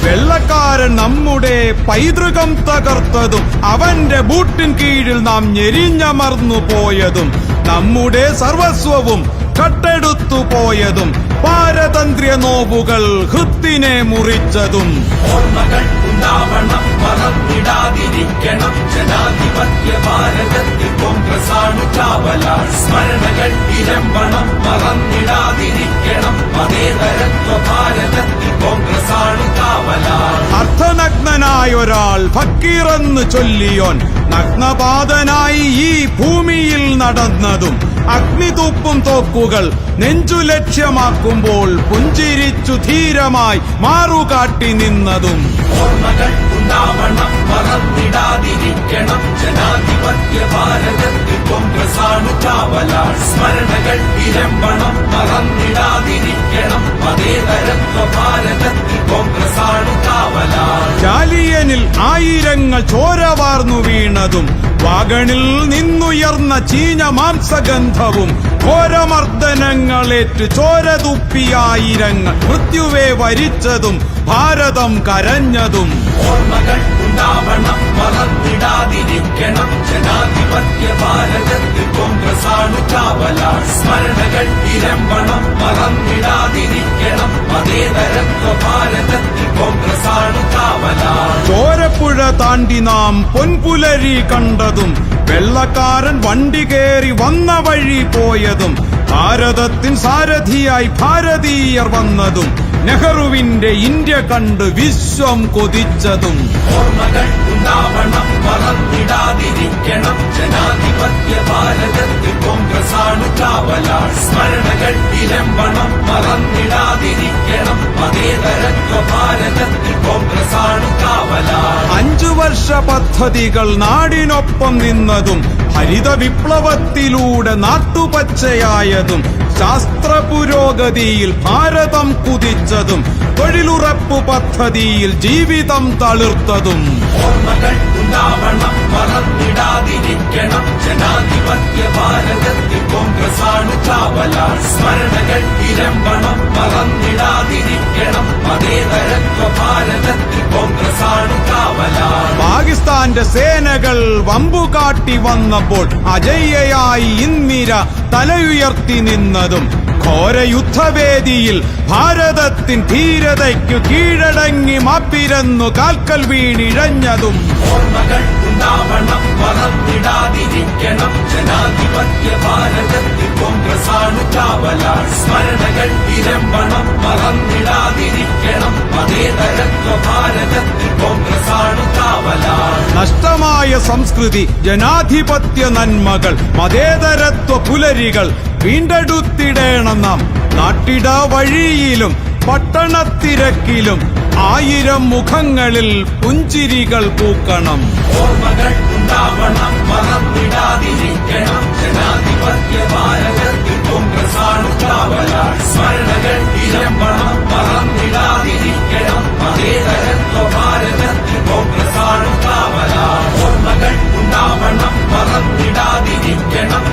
വെള്ളക്കാരൻ നമ്മുടെ പൈതൃകം തകർത്തതും അവന്റെ ബൂട്ടിൻ കീഴിൽ നാം ഞെരിഞ്ഞമർന്നു പോയതും നമ്മുടെ സർവസ്വവും കട്ടെടുത്തു പോയതും പാരതന്ത്ര്യ നോവുകൾ ഹൃത്തിനെ മുറിച്ചതും ഓർമ്മകൾ ഉണ്ടാവണം, മറന്നിടാതിരിക്കണം. ജനാധിപത്യ ഭാരതത്തിൽ കോൺഗ്രസാണു കാവലാൾ. സ്മരണകൾ ഇരമ്പണം, മറന്നിടാതിരിക്കണം. മതേതരത്വ ഭാരതത്തിൽ കോൺഗ്രസാണു കാവലാൾ. അർത്ഥനഗ്നനായൊരാൾ ഫക്കീറെന്ന് ചൊല്ലിയോൻ നഗ്നപാതനായി ഈ ഭൂമിയിൽ നടന്നതും അഗ്നിതൂപ്പും തോക്കുകൾ നെഞ്ചു ലക്ഷ്യമാക്കുമ്പോൾ പുഞ്ചിരിച്ചു ധീരമായി മാറുകാട്ടി നിന്നതും ഓർമ്മകൾ ഉണ്ടാവണം, മറന്നിടാതിരിക്കണം. ജനാധിപത്യ ഭാരതത്തിൽ കോൺഗ്രസാണു കാവലാൾ. സ്മരണകൾ ഇരമ്പണം, മറന്നിടാതിരിക്കണം. മതേതരത്വ ഭാരതത്തിൽ കോൺഗ്രസാണു കാവലാൾ. ജാലിയനിൽ ആയിരങ്ങൾ ചോര വാർന്നു വീണതും വാഗണിൽ നിന്നുയർന്ന ചീഞ്ഞ മാംസഗന്ധവും ഘോരമർദ്ദനങ്ങളേറ്റ് ചോര തുപ്പിയായിരങ്ങൾ മൃത്യുവെ വരിച്ചതും ഭാരതം കരഞ്ഞതും ഓർമ്മകൾ ഉണ്ടാവണം, മറന്നിടാതിരിക്കണം. ജനാധിപത്യ ഭാരതത്തിൽ കോൺഗ്രസാണു കാവലാൾ. സ്മരണകൾ ഇരമ്പണം, മറന്നിടാതിരിക്കണം. മതേതരത്വ ഭാരതത്തിൽ കോൺഗ്രസാണു കാവലാൾ. ചോരപ്പുഴ താണ്ടി നാം പൊൻപുലരി കണ്ടതും വെള്ളക്കാരൻ വണ്ടി കയറി വന്ന വഴി പോയതും ഭാരതത്തിൻ സാരഥിയായി ഭാരതീയർ വന്നതും നെഹ്റുവിന്റെ ഇന്ത്യ കണ്ട് വിശ്വം കൊതിച്ചതും ഓർമ്മകൾ ഉണ്ടാവണം, മറന്നിടാതിരിക്കണം. ജനാധിപത്യ ഭാരതത്തിൽ കോൺഗ്രസാണു കാവലാൾ. സ്മരണകൾ ഇരമ്പണം, മറന്നിടാതിരിക്കണം. മതേതരത്വ ഭാരതത്തിൽ കോൺഗ്രസാണു കാവലാൾ. 5 വർഷ പദ്ധതികൾ നാടിനൊപ്പം നിന്നതും ഹരിത വിപ്ലവത്തിലൂടെ നാട്ടുപച്ചയായതും ശാസ്ത്ര പുരോഗതിയിൽ ഭാരതം കുതിച്ചതും തൊഴിലുറപ്പു പദ്ധതിയിൽ ജീവിതം തളിർത്തതും ഓർമ്മകൾ ഉണ്ടാവണം, മറന്നിടാതിരിക്കണം. ജനാധിപത്യ ഭാരതത്തിൽ കോൺഗ്രസാണു കാവലാൾ. സ്മരണകൾ ഇരമ്പണം, മറന്നിടാതിരിക്കണം. മതേതരത്വ ഭാരതത്തിൽ കോൺഗ്രസാണു കാവലാൾ. പാകിസ്ഥാന്റെ സേനകൾ വമ്പുകാട്ടി വന്നപ്പോൾ അജയ്യയായി ഇന്ദിര തലയുയർത്തി നിന്നതും ഘോരയുദ്ധവേദിയിൽ ഭാരതത്തിൻ ധീരതയ്ക്കു കീഴടങ്ങി മാപ്പിരന്നു കാൽക്കൽ വീണിഴഞ്ഞതും ഓർമ്മകൾ ഉണ്ടാവണം, മറന്നിടാതിരിക്കണം. ജനാധിപത്യ ഭാരതത്തിൽ കോൺഗ്രസാണു കാവലാൾ. സ്മരണകൾ ഇരമ്പണം, മറന്നിടാതിരിക്കണം. മതേതരത്വ ഭാരതത്തിൽ കോൺഗ്രസാണു കാവലാൾ. നഷ്ടമായ സംസ്കൃതി, ജനാധിപത്യ നന്മകൾ, മതേതരത്വ പുലരികൾ വീണ്ടെടുത്തിടേണം നാം. നാട്ടിട വഴിയിലും പട്ടണത്തിരക്കിലും 1000 മുഖങ്ങളിൽ പുഞ്ചിരികൾ പൂക്കണം. ഓർമ്മകൾ ഉണ്ടാവണം, മറന്നിടാതിരിക്കണം. ജനാധിപത്യ ഭാരതത്തിൽ കോൺഗ്രസാണു കാവലാൾ. സ്മരണകൾ ഇരമ്പണം, മറന്നിടാതിരിക്കണം. മതേതരത്വ ഭാരതത്തിൽ കോൺഗ്രസാണു കാവലാൾ. ഓർമ്മകൾ ഉണ്ടാവണം, മറന്നിടാതിരിക്കണം.